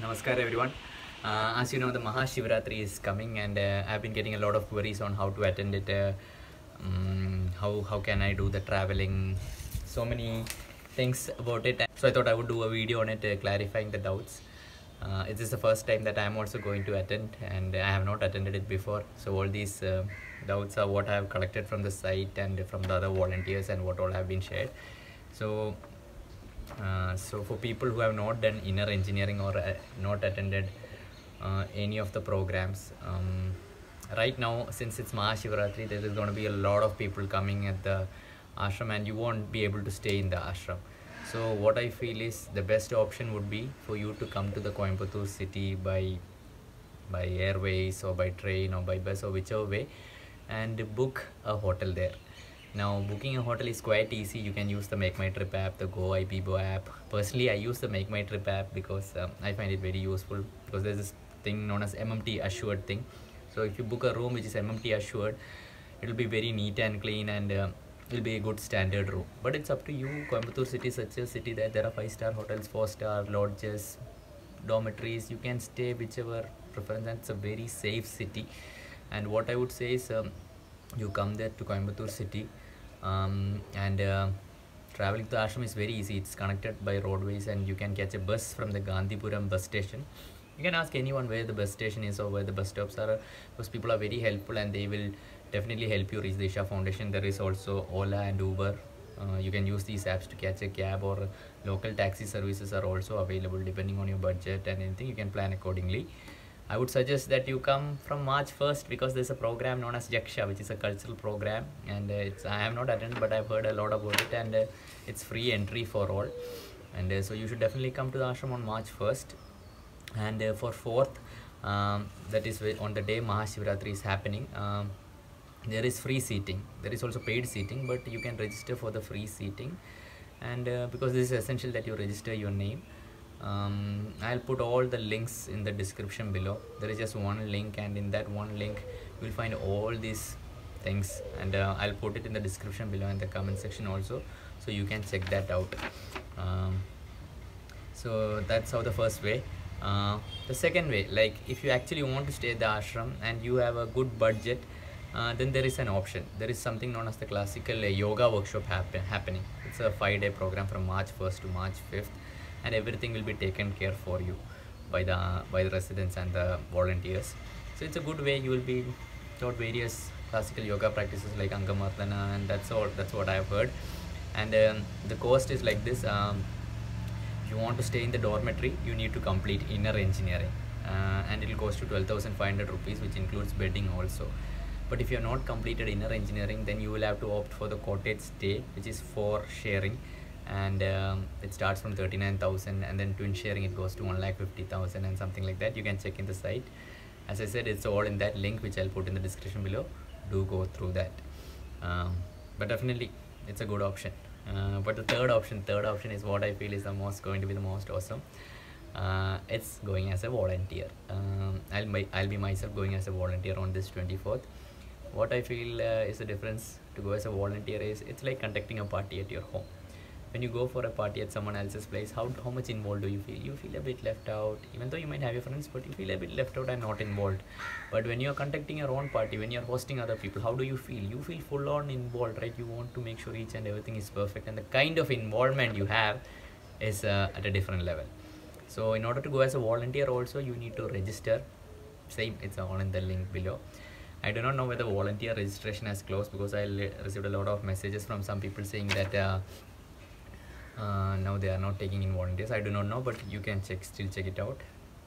Namaskar everyone. As you know, the Mahashivratri is coming, and I've been getting a lot of queries on how to attend it. How can I do the traveling? So many things about it. So I thought I would do a video on it, clarifying the doubts. It is the first time that I am also going to attend, and I have not attended it before. So all these doubts are what I have collected from the site and from the other volunteers, and what all have been shared. So for people who have not done inner engineering or not attended any of the programs, right now, since it's Mahashivratri, there is going to be a lot of people coming at the ashram, and you won't be able to stay in the ashram. So what I feel is the best option would be for you to come to the Coimbatore city by airways or by train or by bus or whichever way, and book a hotel there. Now, booking a hotel is quite easy. You can use the Make My Trip app, the Go IBBO app. Personally, I use the Make My Trip app because I find it very useful, because there's this thing known as MMT assured thing. So if you book a room which is MMT assured, it will be very neat and clean, and it will be a good standard room. But it's up to you. Coimbatore city is such a city that there are 5-star hotels, 4-star lodges, dormitories. You can stay whichever preference, and it's a very safe city. And what I would say is, you come there to Coimbatore city, and traveling to the ashram is very easy. It's connected by roadways, and you can catch a bus from the Gandhipuram bus station. You can ask anyone where the bus station is or where the bus stops are, because people are very helpful, and they will definitely help you reach the Isha Foundation. There is also Ola and Uber. You can use these apps to catch a cab, or local taxi services are also available depending on your budget and anything. You can plan accordingly. I would suggest that you come from March 1st, because there's a program known as Yaksha, which is a cultural program, and I have not attended, but I've heard a lot about it, and it's free entry for all. And so you should definitely come to the ashram on March 1st. And for 4th, that is on the day Mahashivratri is happening, there is free seating. There is also paid seating, but you can register for the free seating. And because this is essential that you register your name, I'll put all the links in the description below. There is just one link, and in that one link you will find all these things, and I'll put it in the description below and the comment section also, so you can check that out. So that's how the first way. The second way, like if you actually want to stay at the ashram and you have a good budget, then there is an option. There is something known as the classical yoga workshop happening. It's a 5-day program from March 1st to March 5th, and everything will be taken care for you by the residents and the volunteers. So it's a good way. You will be taught various classical yoga practices like Angamardana, and that's what I have heard. And the cost is like this. If you want to stay in the dormitory, you need to complete inner engineering, and it will cost you 12,500 rupees, which includes bedding also. But if you have not completed inner engineering, then you will have to opt for the cottage stay, which is for sharing, and it starts from 39,000, and then twin sharing it goes to 1,50,000 and something like that. You can check in the site. As I said, it's all in that link which I'll put in the description below. Do go through that. But definitely it's a good option. But the third option is what I feel is going to be the most awesome. It's going as a volunteer. I'll be myself going as a volunteer on this 24th. What I feel is the difference to go as a volunteer is, it's like conducting a party at your home. When you go for a party at someone else's place, how much involved do you feel? You feel a bit left out, even though you might have your friends, but you feel a bit left out and not involved. But when you're conducting your own party, when you're hosting other people, how do you feel? You feel full on involved, right? You want to make sure each and everything is perfect, and the kind of involvement you have is at a different level. So in order to go as a volunteer also, you need to register. Same, it's all in the link below. I do not know whether volunteer registration has closed, because I received a lot of messages from some people saying that now they are not taking in volunteers. I do not know, but you can still check it out.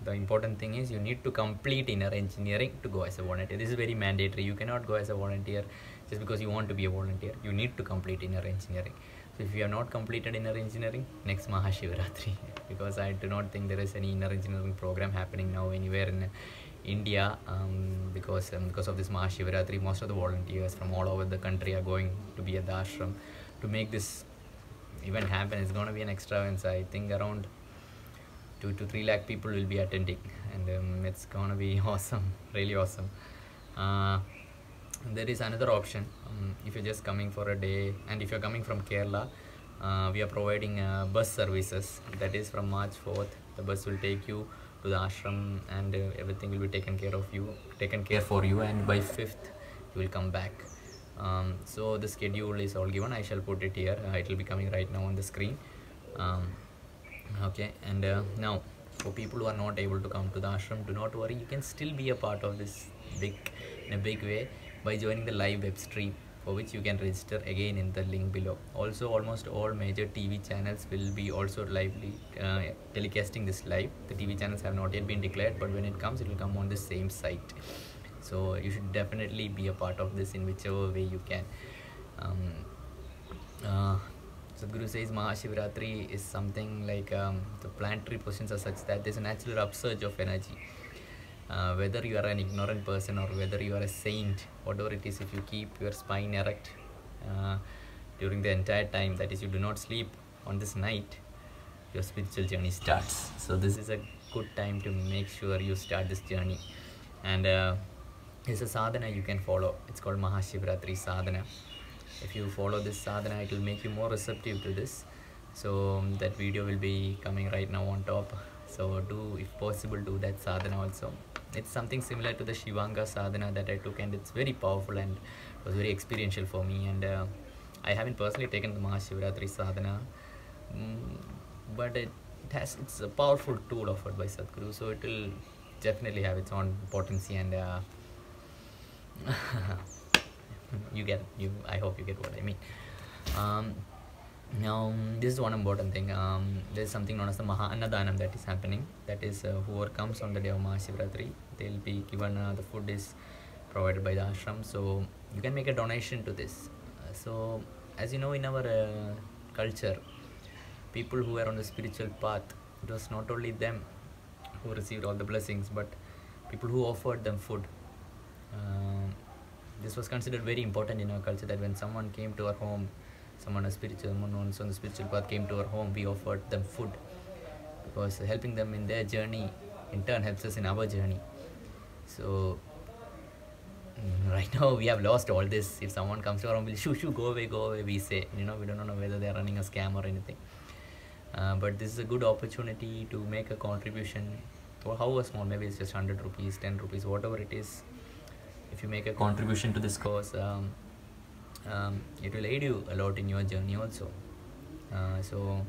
The important thing is you need to complete inner engineering to go as a volunteer. This is very mandatory. You cannot go as a volunteer just because you want to be a volunteer. You need to complete inner engineering. So if you have not completed inner engineering, next Mahashivratri, because I do not think there is any inner engineering program happening now anywhere in India, because of this Mahashivratri, most of the volunteers from all over the country are going to be at the ashram. To make this event happen, it's going to be an extravagance. I think around 2 to 3 lakh people will be attending, and it's going to be awesome, really awesome. There is another option. If you're just coming for a day, and if you're coming from Kerala, we are providing bus services. That is from March 4th. The bus will take you to the ashram, and everything will be taken care for you, and by 5th you will come back. So the schedule is all given. I shall put it here. It will be coming right now on the screen. Okay, and now for people who are not able to come to the ashram, do not worry, you can still be a part of this in a big way by joining the live web stream, for which you can register again in the link below. Also, almost all major TV channels will be also lively telecasting this live. The TV channels have not yet been declared, but when it comes, it will come on the same site. So you should definitely be a part of this in whichever way you can. Sadhguru says Mahashivratri is something like the planetary positions are such that there's a natural upsurge of energy. Whether you are an ignorant person or whether you are a saint, whatever it is, if you keep your spine erect during the entire time, that is, you do not sleep on this night, your spiritual journey starts. So this is a good time to make sure you start this journey. And it's a sadhana you can follow. It's called Mahashivratri sadhana. If you follow this sadhana, it will make you more receptive to this. So that video will be coming right now on top. So do, if possible, do that sadhana also. It's something similar to the Shivanga sadhana that I took, and it's very powerful and it was very experiential for me. And I haven't personally taken the Mahashivratri sadhana, but it's a powerful tool offered by Sadhguru, so it will definitely have its own potency. And I hope you get what I mean. Now, this is one important thing. There is something known as the Maha Annadanam that is happening. That is, whoever comes on the day of Mahashivratri, they will be given, the food is provided by the ashram. So you can make a donation to this. So as you know, in our culture, people who are on the spiritual path, it was not only them who received all the blessings, but people who offered them food. This was considered very important in our culture, that when someone came to our home, someone on the spiritual path came to our home, we offered them food, because helping them in their journey in turn helps us in our journey. So right now we have lost all this. If someone comes to our home, we'll shoo, go away, we say, we don't know whether they are running a scam or anything. But this is a good opportunity to make a contribution, or however small, maybe it's just 100 rupees, 10 rupees, whatever it is. If you make a contribution to this cause, it will aid you a lot in your journey also. So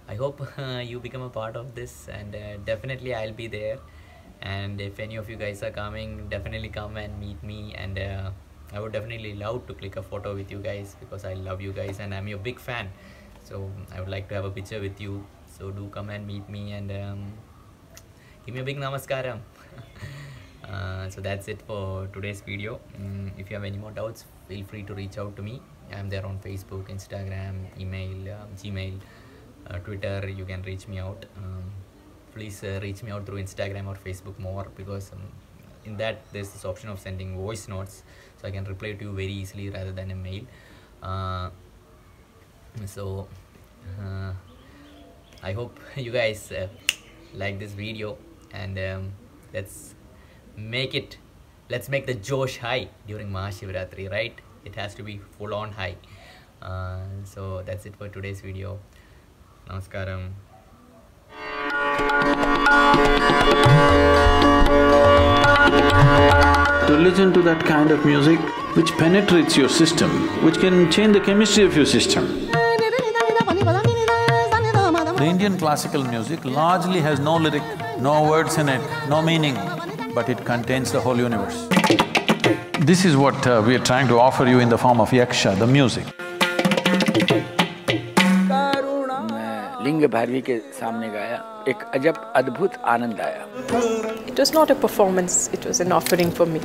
I hope you become a part of this, and definitely I'll be there. And if any of you guys are coming, definitely come and meet me. And I would definitely love to click a photo with you guys, because I love you guys and I'm your big fan. So I would like to have a picture with you. So do come and meet me, and give me a big namaskaram. So that's it for today's video. If you have any more doubts, feel free to reach out to me. I'm there on Facebook, Instagram, email, Gmail, Twitter. You can reach me out. Please reach me out through Instagram or Facebook more, because in that there's this option of sending voice notes, so I can reply to you very easily rather than a mail. So I hope you guys like this video, and let's make the Josh high during Mahashivratri, right? It has to be full on high. So that's it for today's video. Namaskaram. To listen to that kind of music which penetrates your system, which can change the chemistry of your system. The Indian classical music largely has no lyric, no words in it, no meaning, but it contains the whole universe. This is what we are trying to offer you in the form of yaksha, the music. लिंग भारवी के सामने गाया, एक अजब अद्भुत आनंद आया। It was not a performance, it was an offering for me.